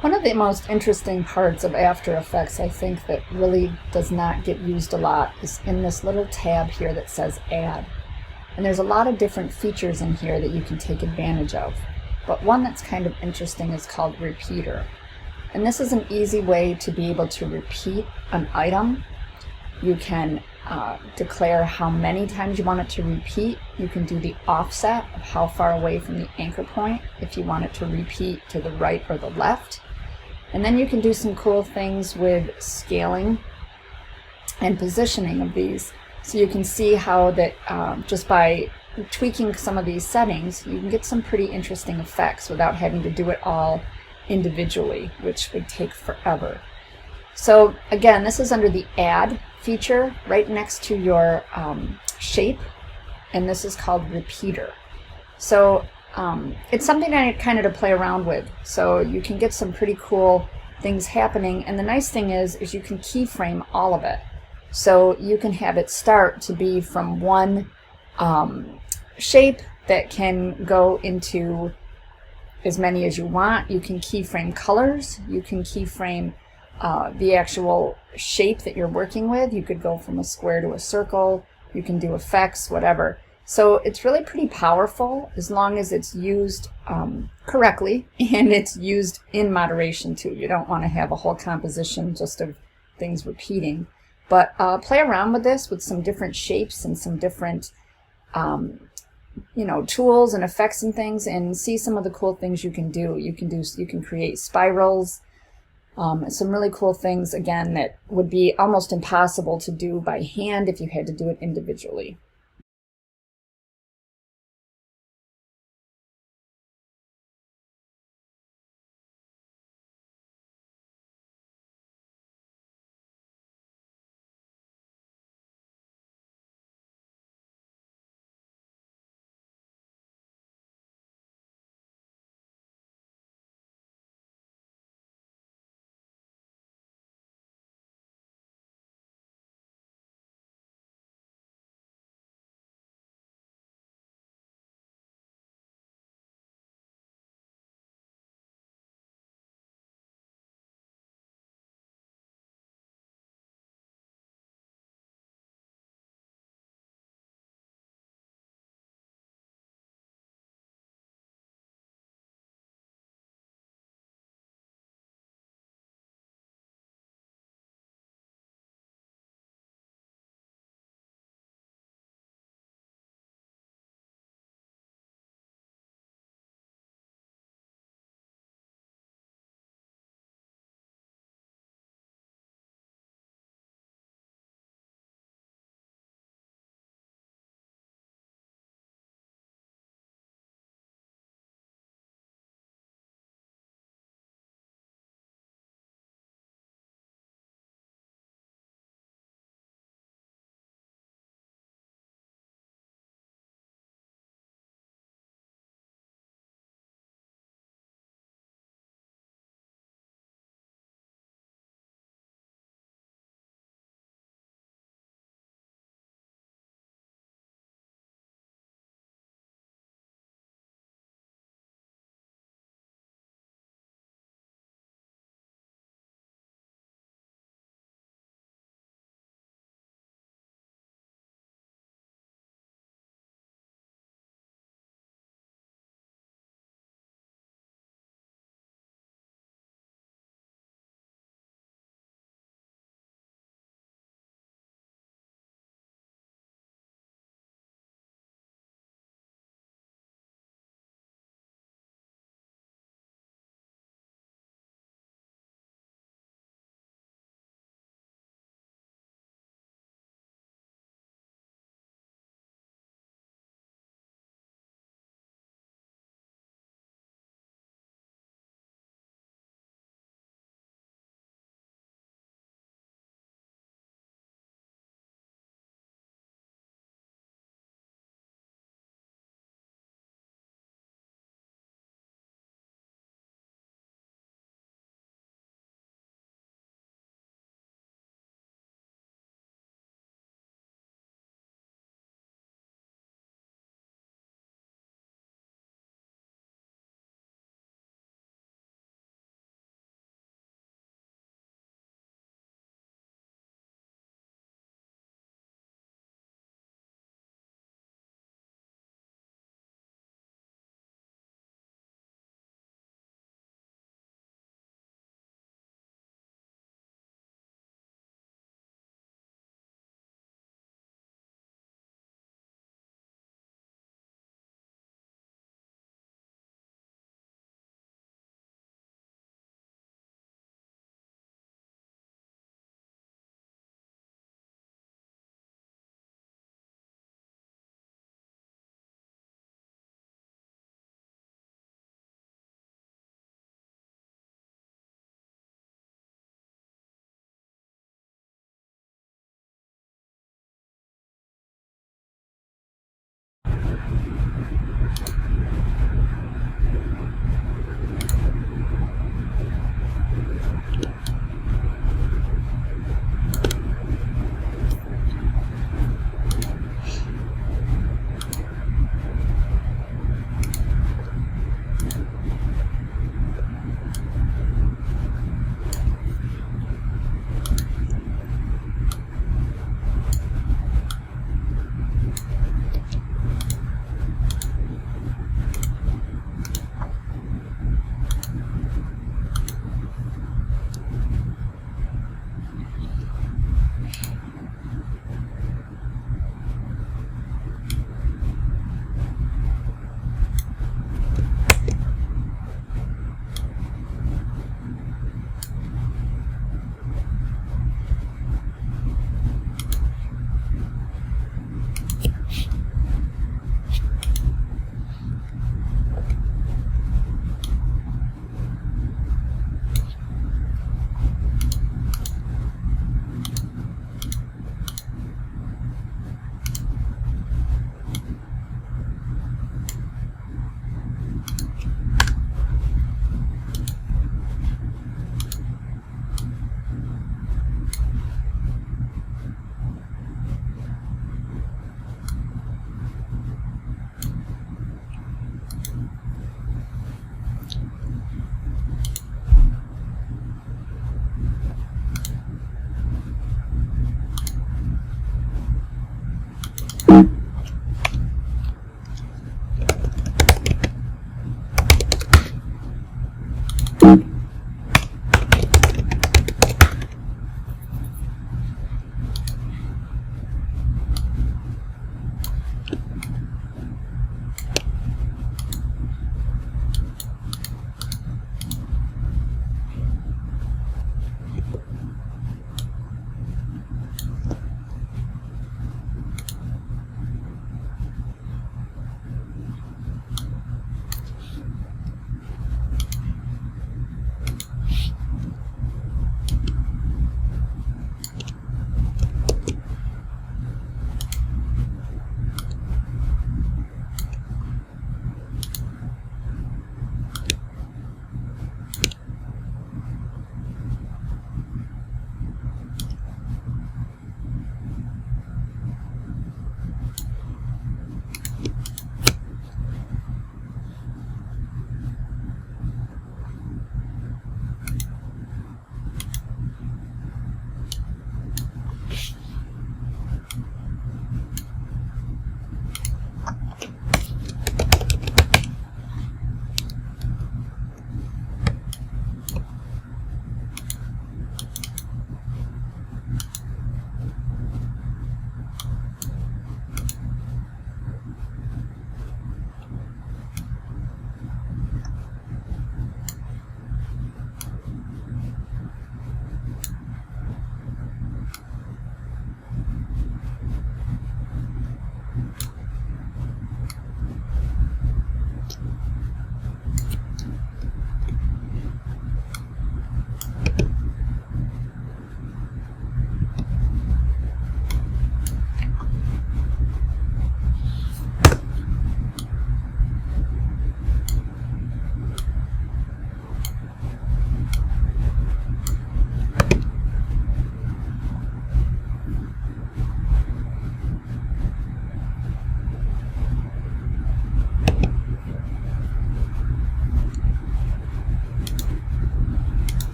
One of the most interesting parts of After Effects, I think, that really does not get used a lot is in this little tab here that says Add. And there's a lot of different features in here that you can take advantage of. But one that's kind of interesting is called Repeater. And this is an easy way to be able to repeat an item. You can declare how many times you want it to repeat. You can do the offset of how far away from the anchor point if you want it to repeat to the right or the left. And then you can do some cool things with scaling and positioning of these. So you can see how that just by tweaking some of these settings, you can get some pretty interesting effects without having to do it all individually, which would take forever. So again, this is under the Add feature right next to your shape, and this is called Repeater. So it's something I kind of to play around with, so you can get some pretty cool things happening. And the nice thing is you can keyframe all of it. So you can have it start to be from one shape that can go into as many as you want. You can keyframe colors. You can keyframe the actual shape that you're working with. You could go from a square to a circle. You can do effects, whatever. So it's really pretty powerful as long as it's used correctly, and it's used in moderation too. You don't want to have a whole composition just of things repeating. But play around with this with some different shapes and some different tools and effects and things, and see some of the cool things you can do. You can create spirals, some really cool things, again, that would be almost impossible to do by hand if you had to do it individually.